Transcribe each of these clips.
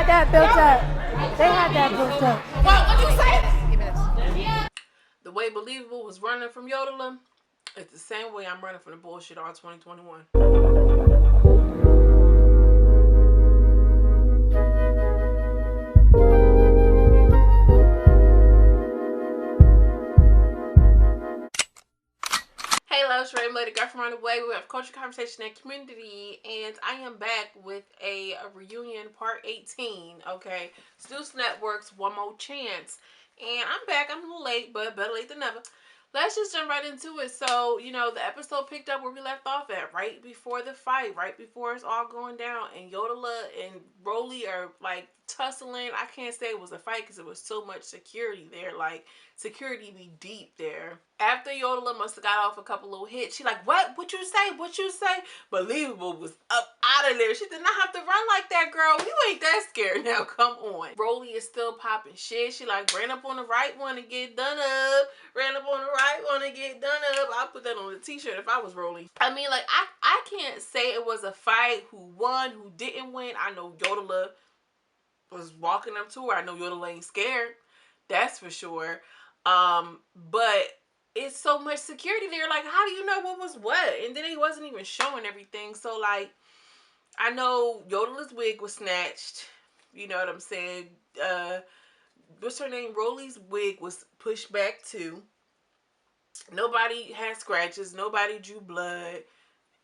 had that built up. They had that built up. What'd you say? Give me this. The way Believable was running from Yodela, it's the same way I'm running from the bullshit all 2021. Hey, love, Jarae, Milay, the girl from around the way. We have culture, conversation, and community, and I am back with a reunion part 18. Okay, Zeus Network's One More Chance, and I'm back. I'm a little late, but better late than never. Let's just jump right into it. So, you know, the episode picked up where we left off at, right before the fight, right before it's all going down, and Yodela and Rollie are like tussling. I can't say it was a fight because it was so much security there. Like, security be deep there. After Yodela must have got off a couple little hits, she like, what you say? What you say? Believable was up out of there. She did not have to run like that, girl. You ain't that scared now. Come on. Rollie is still popping shit. She like ran up on the right one to get done up. Ran up on the right one to get done up. I'll put that on a t-shirt if I was Rollie. I mean, like, I can't say it was a fight, who won, who didn't win. I know Yodela was walking up to her. I know Yodela ain't scared. That's for sure. But it's so much security there. Like, how do you know what was what? And then he wasn't even showing everything. So, like, I know Yodela's wig was snatched. You know what I'm saying? What's her name? Rollie's wig was pushed back too. Nobody had scratches. Nobody drew blood.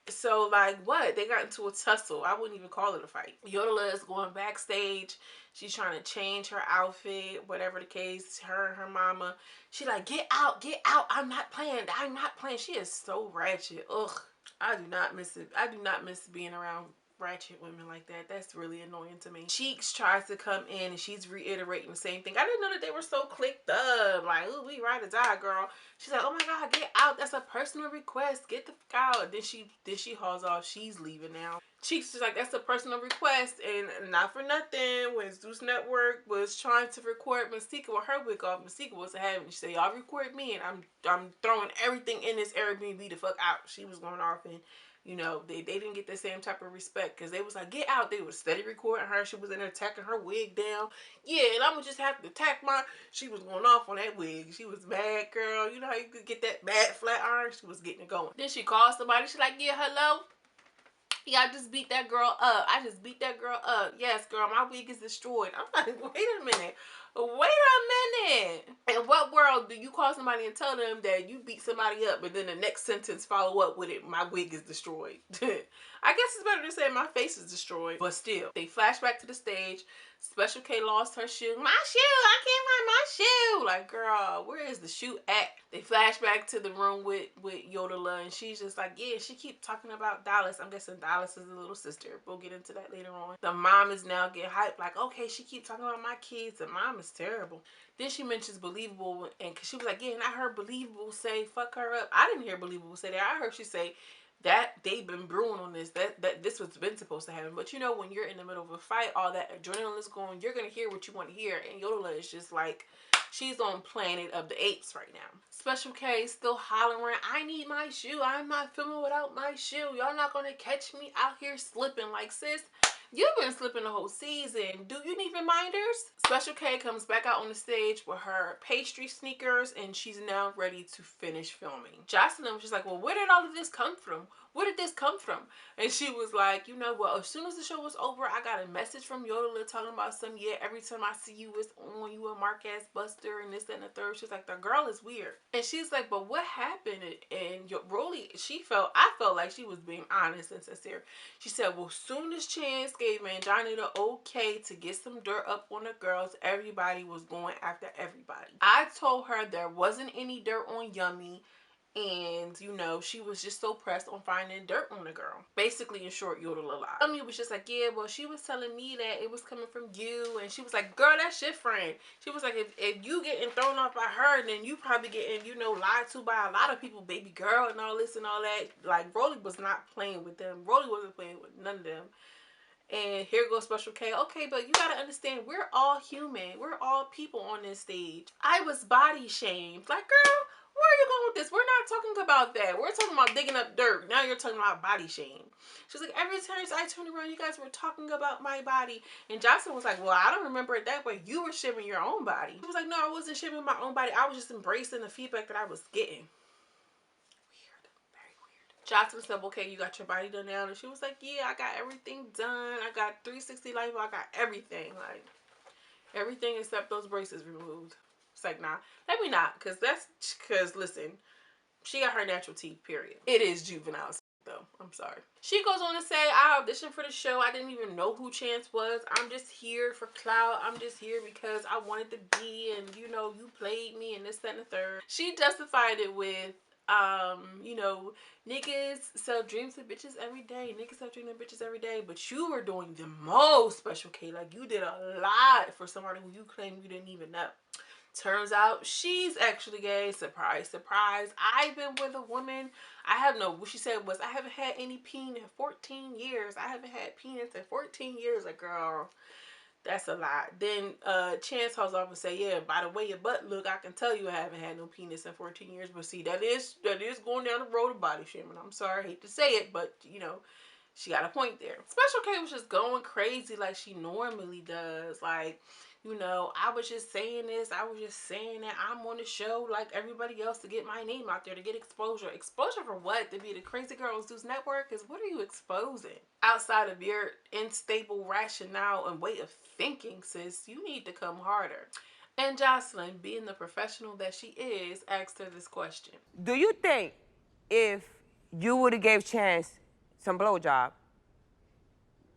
So, like, what? They got into a tussle. I wouldn't even call it a fight. Yodela is going backstage. She's trying to change her outfit, whatever the case. Her and her mama. She like, get out, get out. I'm not playing. I'm not playing. She is so ratchet. Ugh. I do not miss it. I do not miss being around ratchet women like that. That's really annoying to me. Cheeks tries to come in and she's reiterating the same thing. I didn't know that they were so clicked up. Like, ooh, we ride or die, girl. She's like, oh my god, get out. That's a personal request. Get the fuck out. Then she hauls off. She's leaving now. Cheeks is like, that's a personal request. And not for nothing, when Zeus Network was trying to record Mystica with her wig off, Mystica wasn't having it. She said, y'all record me and I'm throwing everything in this Airbnb the fuck out. She was going off and, you know, they didn't get the same type of respect because they was like, get out. They was steady recording her. She was in there tacking her wig down. Yeah, and I'm going to just have to tack mine. She was going off on that wig. She was mad, girl. You know how you could get that bad flat iron? She was getting it going. Then she called somebody. She's like, yeah, hello? Yeah, I just beat that girl up. I just beat that girl up. Yes, girl, my wig is destroyed. I'm like, wait a minute. Wait a minute. In what world do you call somebody and tell them that you beat somebody up, but then the next sentence follow up with it, my wig is destroyed? I guess it's better to say my face is destroyed, but still. They flash back to the stage. Special K lost her shoe. My shoe! I can't find my shoe! Like, girl, where is the shoe at? They flash back to the room with Yodela, and she's just like, yeah, she keep talking about Dallas. I'm guessing Dallas is the little sister. We'll get into that later on. The mom is now getting hyped, like, okay, she keep talking about my kids. The mom is terrible. Then she mentions Believable, and cause she was like, yeah, and I heard Believable say, fuck her up. I didn't hear Believable say that. I heard she say that they've been brewing on this, that this was been supposed to happen. But you know, when you're in the middle of a fight, all that adrenaline is going, you're gonna hear what you want to hear. And Yodela is just like, she's on Planet of the Apes right now. Special K still hollering, I need my shoe. I'm not filming without my shoe. Y'all not gonna catch me out here slipping. Like, sis, you've been slipping the whole season. Do you need reminders? Special K comes back out on the stage with her pastry sneakers, and she's now ready to finish filming. Jocelyn was just like, well, where did all of this come from? Where did this come from? And she was like, you know, well, as soon as the show was over, I got a message from Yodela talking about some, yeah, every time I see you, it's on you a Mark-ass buster and this, that, and the third. She's like, the girl is weird. And she's like, but what happened? And Rollie, I felt like she was being honest and sincere. She said, well, soon as Chance gave Mangina the okay to get some dirt up on the girls, everybody was going after everybody. I told her there wasn't any dirt on Yummy. And, you know, she was just so pressed on finding dirt on the girl. Basically, in short, Yodela lied. Yummy was just like, yeah, well, she was telling me that it was coming from you. And she was like, girl, that's shit, friend. She was like, if you getting thrown off by her, then you probably getting, you know, lied to by a lot of people, baby girl, and all this and all that. Like, Rollie was not playing with them. Rollie wasn't playing with none of them. And here goes Special K. Okay, but you gotta understand, we're all human. We're all people on this stage. I was body shamed. Like, girl, Where are you going with this? We're not talking about that. We're talking about digging up dirt. Now you're talking about body shame. She's like, every time I turned around, you guys were talking about my body. And Jocelyn was like, well, I don't remember it that way. You were shaming your own body. She was like, no, I wasn't shaming my own body. I was just embracing the feedback that I was getting. Weird. Very weird. Jocelyn said, okay, you got your body done now. And she was like, yeah, I got everything done. I got 360 lipo. I got everything. Like, everything except those braces removed. It's like, nah, let me not. Because, listen, she got her natural teeth, period. It is juvenile, though. I'm sorry. She goes on to say, I auditioned for the show. I didn't even know who Chance was. I'm just here for clout. I'm just here because I wanted to be, and, you know, you played me and this, that, and the third. She justified it with, you know, niggas sell dreams to bitches every day. Niggas sell dreams to bitches every day. But you were doing the most, Special K. Like, you did a lot for somebody who you claim you didn't even know. Turns out she's actually gay. Surprise, surprise. I've been with a woman. What she said was, I haven't had any peen in 14 years. I haven't had penis in 14 years. Like, girl, that's a lot. Then Chance calls off and say, yeah, by the way your butt look, I can tell you I haven't had no penis in 14 years. But see, that is going down the road of body shaming. I'm sorry, I hate to say it, but, you know, she got a point there. Special K was just going crazy like she normally does. Like, you know, I was just saying this. I was just saying that I'm on the show like everybody else to get my name out there, to get exposure. Exposure for what? To be the crazy girl on Zeus Network? Because what are you exposing? Outside of your unstable rationale and way of thinking, sis, you need to come harder. And Jocelyn, being the professional that she is, asked her this question. Do you think if you would have gave Chance some blowjob,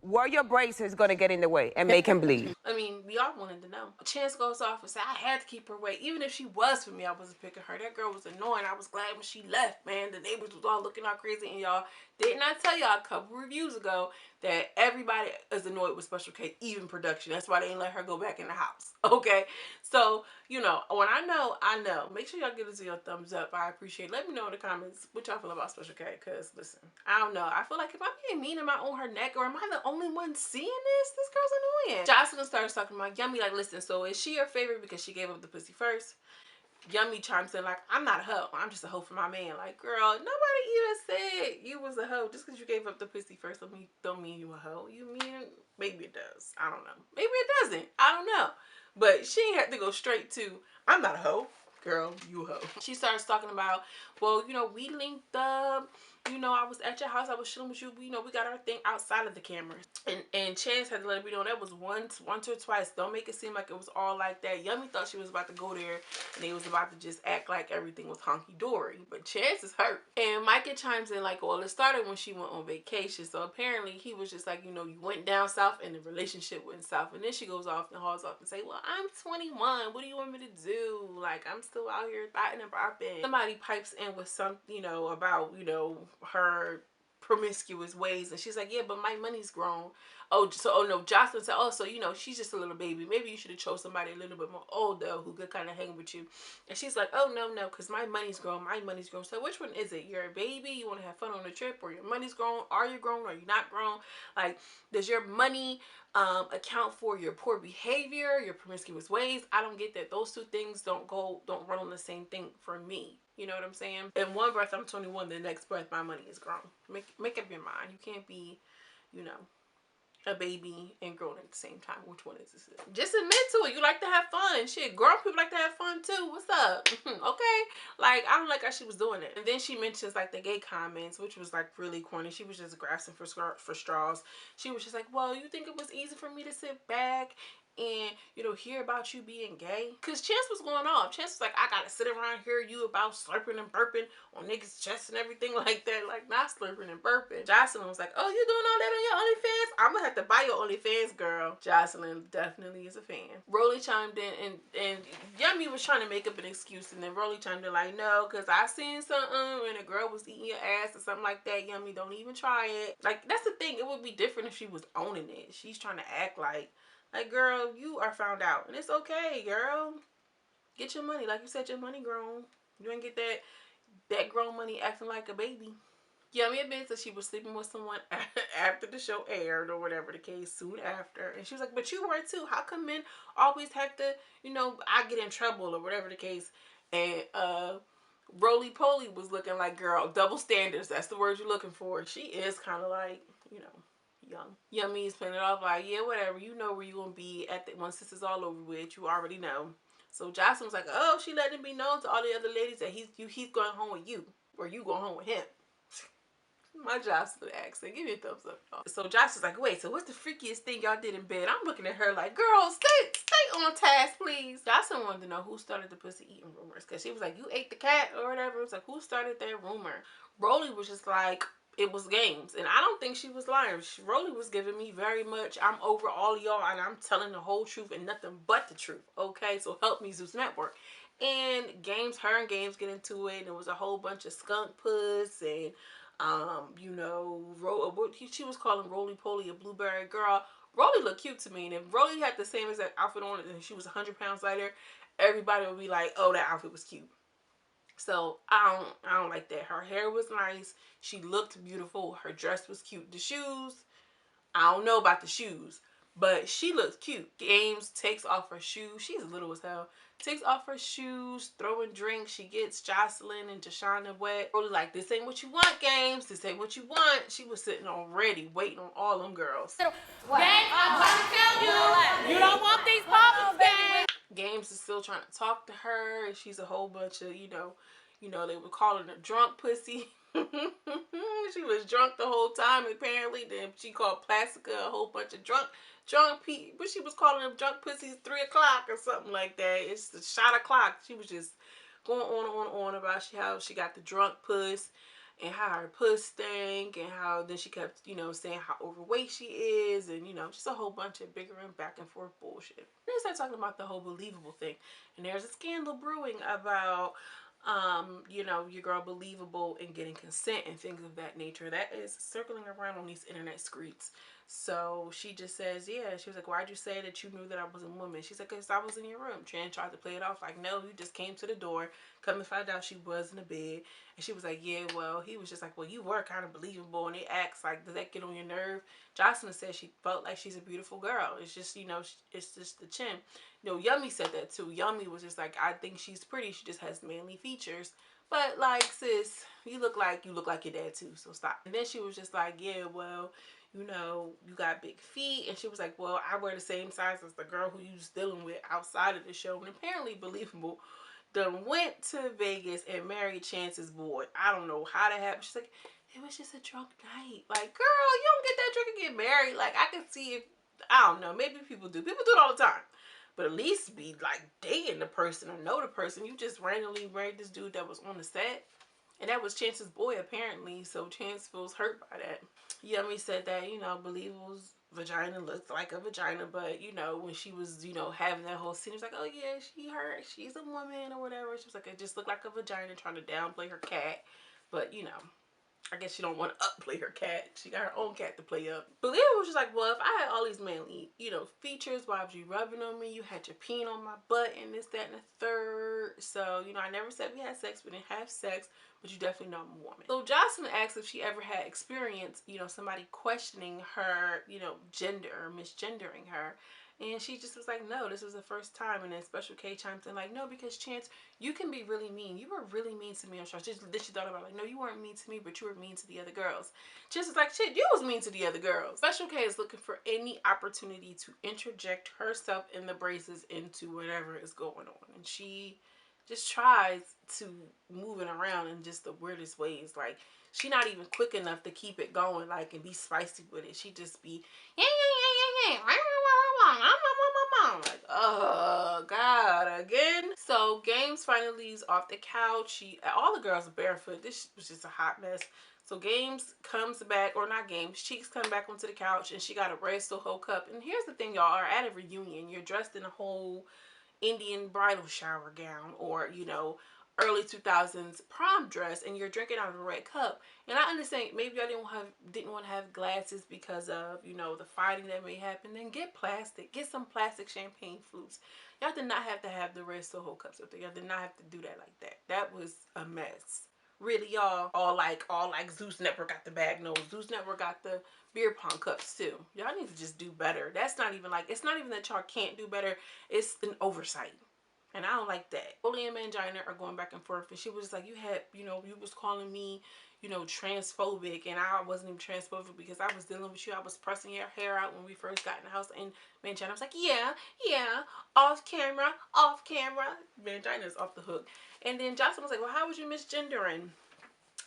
were your braces going to get in the way and make him bleed? I mean, we all wanted to know. Chance goes off and said, I had to keep her away. Even if she was for me, I wasn't picking her. That girl was annoying. I was glad when she left, man. The neighbors was all looking all crazy. And y'all, didn't I tell y'all a couple reviews ago that everybody is annoyed with Special K, even production. That's why they ain't let her go back in the house. Okay? So, you know, when I know, I know. Make sure y'all give us your thumbs up. I appreciate it. Let me know in the comments what y'all feel about Special K. Because, listen, I don't know. I feel like if I'm being mean, am I on her neck? Or am I the only one seeing this? This girl's annoying. Jocelyn starts talking about Yummy. Like, listen, so is she your favorite because she gave up the pussy first? Yummy chimes in like, I'm not a hoe. I'm just a hoe for my man. Like, girl, nobody even said you was a hoe. Just because you gave up the pussy first don't mean you a hoe. You mean, maybe it does. I don't know. Maybe it doesn't. I don't know. But she ain't had to go straight to, I'm not a hoe. Girl, you a hoe. She starts talking about, well, you know, we linked up. You know, I was at your house. I was chilling with you. You know, we got our thing outside of the cameras. And Chance had to let me know that was once or twice. Don't make it seem like it was all like that. Yummy thought she was about to go there and they was about to just act like everything was honky-dory. But Chance is hurt. And Micah chimes in like, well, it started when she went on vacation. So apparently he was just like, you know, you went down south and the relationship went south. And then she goes off and hauls off and say, well, I'm 21. What do you want me to do? Like, I'm still out here thotting and bopping. Somebody pipes in with some, you know, about, you know, her promiscuous ways, and she's like, yeah, but my money's grown. Oh no, Jocelyn said, oh, so you know, she's just a little baby. Maybe you should have chose somebody a little bit more older who could kind of hang with you. And she's like, oh no, because my money's grown. So which one is it? You're a baby, you want to have fun on the trip, or your money's grown? Are you grown? Are you not grown? Like, does your money account for your poor behavior, your promiscuous ways? I don't get that. Those two things don't run on the same thing for me. You know what I'm saying? In one breath, I'm 21. The next breath, my money is grown. Make up your mind. You can't be, you know, a baby and grown at the same time. Which one is this? Just admit to it. You like to have fun. Shit, grown people like to have fun too. What's up? Okay? Like, I don't like how she was doing it. And then she mentions like the gay comments, which was like really corny. She was just grasping for straws. She was just like, well, you think it was easy for me to sit back and, you know, hear about you being gay? Because Chance was going off. Chance was like, I gotta sit around hear you about slurping and burping on niggas' chests and everything like that. Like, not slurping and burping. Jocelyn was like, oh, you doing all that on your OnlyFans? I'm gonna have to buy your OnlyFans, girl. Jocelyn definitely is a fan. Rollie chimed in, and Yummy was trying to make up an excuse, and then Rollie chimed in like, no, because I seen something and a girl was eating your ass or something like that. Yummy, don't even try it. Like, that's the thing. It would be different if she was owning it. She's trying to act like, girl, you are found out. And it's okay, girl. Get your money. Like you said, your money grown. You ain't get that grown money acting like a baby. Yummy admits that she was sleeping with someone after the show aired or whatever the case, soon after. And she was like, but you were too. How come men always have to, you know, I get in trouble or whatever the case? And Rollie Pollie was looking like, girl, double standards. That's the word you're looking for. She is kind of like, you know, young. Yummy's playing it off like, yeah, whatever. You know where you're going to be at once this is all over with. You already know. So Jocelyn was like, oh, she letting it be known to all the other ladies that he's going home with you. Or you going home with him. My Jocelyn accent. Give me a thumbs up, y'all. So Jocelyn's like, wait, so what's the freakiest thing y'all did in bed? I'm looking at her like, girl, stay on task, please. Jocelyn wanted to know who started the pussy eating rumors. Because she was like, you ate the cat or whatever. It was like, who started that rumor? Rollie was just like, it was Games. And I don't think she was lying. Rollie was giving me very much, I'm over all y'all and I'm telling the whole truth and nothing but the truth. Okay, so help me, Zeus Network. And her and Games get into it. And it was a whole bunch of skunk puss and you know, she was calling Rollie Pollie a blueberry girl. Rollie looked cute to me, and if Rollie had the same exact outfit on and she was 100 pounds lighter, everybody would be like, oh, that outfit was cute. So I don't like that. Her hair was nice. She looked beautiful. Her dress was cute. The shoes, I don't know about the shoes, but she looks cute. Games takes off her shoes. She's little as hell. Takes off her shoes, throwing drinks. She gets Jocelyn and Tashana wet. Rollie like, this ain't what you want, Games. This ain't what you want. She was sitting on ready, waiting on all them girls. Games, I'm trying to tell you, you don't want these problems, Games. Games is still trying to talk to her. She's a whole bunch of, you know, they were calling her drunk pussy. She was drunk the whole time, apparently. Then she called Plastica a whole bunch of drunk people. But she was calling them drunk pussies 3 o'clock or something like that. It's the shot o'clock. She was just going on about how she got the drunk puss and how her puss stank and how then she kept, you know, saying how overweight she is and, you know, just a whole bunch of bickering back and forth bullshit. Then they started talking about the whole believable thing. And there's a scandal brewing about you know, your girl Believable and getting consent and things of that nature. That is circling around on these internet streets. So she just says, yeah, she was like, why'd you say that you knew that I was a woman? She's like, because I was in your room. Tran tried to play it off like, no, you just came to the door. Come to find out she was in the bed. And she was like, yeah, well, he was just like, well, you were kind of believable. And it acts like, does that get on your nerve? Jocelyn said she felt like she's a beautiful girl. It's just, you know, it's just the chin. You know, Yummy said that too. Yummy was just like, I think she's pretty. She just has manly features. But like, sis, you look like your dad too. So stop. And then she was just like, yeah, well, you know, you got big feet. And she was like, well, I wear the same size as the girl who you was dealing with outside of the show. And apparently Believable done went to Vegas and married Chance's boy. I don't know how that happened. She's like, it was just a drunk night. Like, girl, you don't get that drunk and get married. Like, I can see if, I don't know, maybe people do. People do it all the time. But at least be like dating the person or know the person. You just randomly married this dude that was on the set. And that was Chance's boy apparently. So Chance feels hurt by that. Yummy said that, you know, Believable's vagina looked like a vagina. But, you know, when she was, you know, having that whole scene, it was like, oh yeah, she's a woman or whatever. She was like, it just looked like a vagina, trying to downplay her cat. But, you know, I guess she don't want to upplay her cat. She got her own cat to play up. Believe it was just like, well, if I had all these manly, you know, features, why would you rubbing on me? You had your peen on my butt and this, that, and the third. So, you know, I never said we had sex. We didn't have sex, but you definitely know I'm a woman. So Jocelyn asked if she ever had experience, you know, somebody questioning her, you know, gender or misgendering her. And she just was like, no, this was the first time. And then Special K chimes in like, no, because Chance, you can be really mean. You were really mean to me on show. Then she thought about like, no, you weren't mean to me, but you were mean to the other girls. Chance was like, shit, you was mean to the other girls. Special K is looking for any opportunity to interject herself in the braces into whatever is going on. And she just tries to move it around in just the weirdest ways. Like, she not even quick enough to keep it going, like, and be spicy with it. She just be, like, oh God, again. So Games finally leaves off the couch. All the girls are barefoot. This was just a hot mess. So Games comes back, or not Games, Cheeks come back onto the couch, and she got a red Soho cup. And here's the thing, y'all, are at a reunion. You're dressed in a whole Indian bridal shower gown, or, you know, early 2000s prom dress, and you're drinking out of a red cup. And I understand maybe I didn't want to have glasses because of, you know, the fighting that may happen. Then get plastic. Get some plastic champagne flutes. Y'all did not have to have the red Soho cups up there. Y'all did not have to do that like that. That was a mess. Really, y'all. All like Zeus Network got the bag. No, Zeus Network got the beer pong cups too. Y'all need to just do better. That's not even like, it's not even that y'all can't do better. It's an oversight. And I don't like that. Rollie and Mangina are going back and forth. And she was just like, you was calling me, transphobic. And I wasn't even transphobic because I was dealing with you. I was pressing your hair out when we first got in the house. And Mangina was like, yeah, off camera. Mangina's off the hook. And then Jocelyn was like, well, how was you misgendering?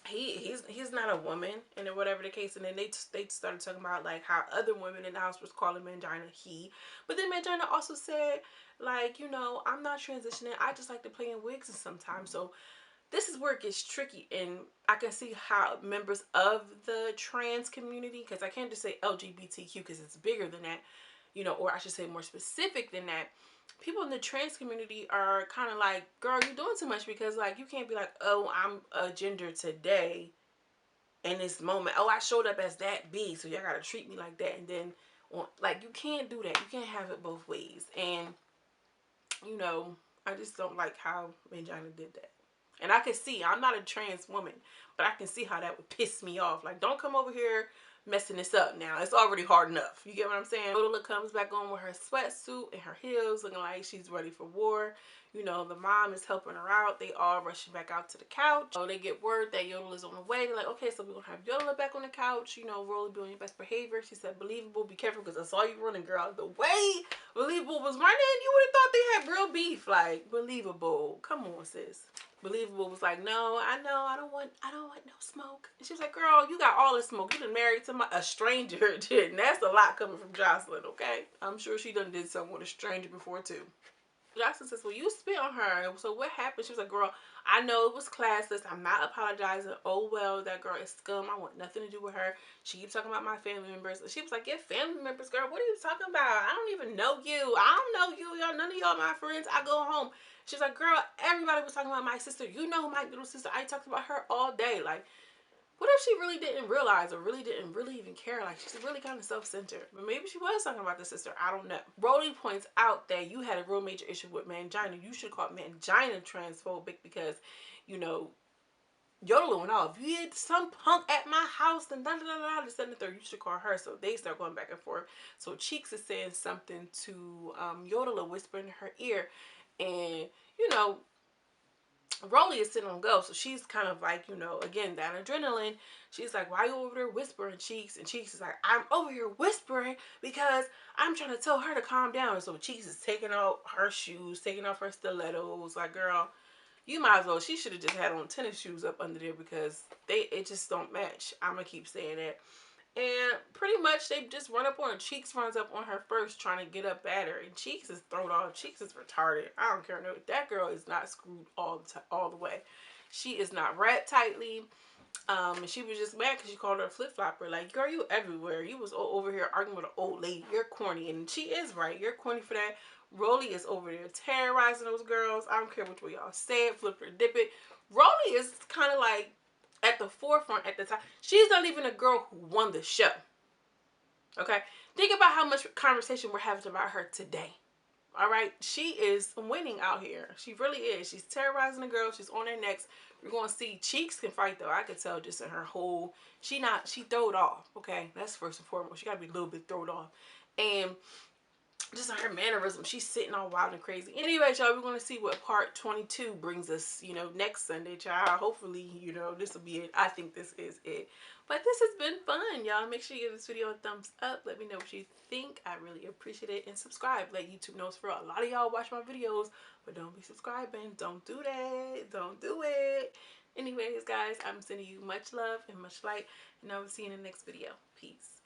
He's not a woman, and then whatever the case. And then they started talking about like how other women in the house was calling Mangina he, but then Mangina also said like, I'm not transitioning, I just like to play in wigs sometimes. So this is where it gets tricky, and I can see how members of the trans community, because I can't just say LGBTQ because it's bigger than that, or I should say more specific than that. People in the trans community are kind of like, girl, you're doing too much, because like you can't be like, oh, I'm a gender today in this moment. Oh, I showed up as that B, so y'all gotta treat me like that. And then like, you can't do that. You can't have it both ways. And I just don't like how Mangina did that. And I can see, I'm not a trans woman, but I can see how that would piss me off. Like, don't come over here messing this up now. It's already hard enough. You get what I'm saying? Yodela comes back on with her sweatsuit and her heels, looking like she's ready for war. The mom is helping her out. They all rushing back out to the couch. So they get word that Yodela's on the way. They're like, okay, so we're gonna have Yodela back on the couch. Rollie, be on your best behavior. She said, believable, be careful, because I saw you running, girl. The way Believable was running, you would have thought they had real beef. Like, Believable, come on, sis. Believable was like, no, I know, I don't want no smoke. And she was like, girl, you got all this smoke. You done married to a stranger. And that's a lot coming from Jocelyn, okay? I'm sure she done did something with a stranger before too. Jocelyn says, well, you spit on her. So what happened? She was like, girl, I know it was classless. I'm not apologizing. Oh, well, that girl is scum. I want nothing to do with her. She keeps talking about my family members. She was like, yeah, family members, girl. What are you talking about? I don't even know you. I don't know you. Y'all, none of y'all my friends. I go home. She's like, girl, everybody was talking about my sister. You know my little sister. I talked about her all day. Like, what if she really didn't realize, or really didn't even care? Like, she's really kind of self-centered. But maybe she was talking about the sister. I don't know. Rollie points out that you had a real major issue with Mangina. You should call Mangina transphobic because, Yodela went off. You had some punk at my house, and da da da da. The 7th, you should call her. So they start going back and forth. So Cheeks is saying something to Yodela, whispering in her ear, and Rollie is sitting on go, so she's kind of like, again, that adrenaline. She's like, why are you over there whispering, Cheeks? And Cheeks is like, I'm over here whispering because I'm trying to tell her to calm down. And so Cheeks is taking off her shoes, taking off her stilettos. Like, girl, you might as well. She should have just had on tennis shoes up under there, because it just don't match. I'm going to keep saying that. And pretty much they just run up on her. Cheeks runs up on her first, trying to get up at her, and Cheeks is thrown off. Cheeks is retarded. I don't care. No, that girl is not screwed all the way. She is not wrapped tightly. And she was just mad because she called her a flip-flopper. Like, girl, you everywhere. You was over here arguing with an old lady. You're corny. And she is right. You're corny for that. Rollie is over there terrorizing those girls. I don't care which way y'all say it, flip it or dip it. Rollie is kind of like at the forefront at the time. She's not even a girl who won the show. Okay? Think about how much conversation we're having about her today. All right? She is winning out here. She really is. She's terrorizing the girls. She's on their necks. We're going to see Cheeks can fight, though. I could tell just in her whole... She throwed off. Okay? That's first and foremost. She got to be a little bit throwed off. And just her mannerism, she's sitting all wild and crazy. Anyway, y'all, we're going to see what part 22 brings us, next Sunday, child. Hopefully, this will be it. I think this is it. But this has been fun, y'all. Make sure you give this video a thumbs up. Let me know what you think. I really appreciate it. And subscribe. Let YouTube know. For a lot of y'all watch my videos, but don't be subscribing. Don't do that. Don't do it. Anyways, guys, I'm sending you much love and much light. And I will see you in the next video. Peace.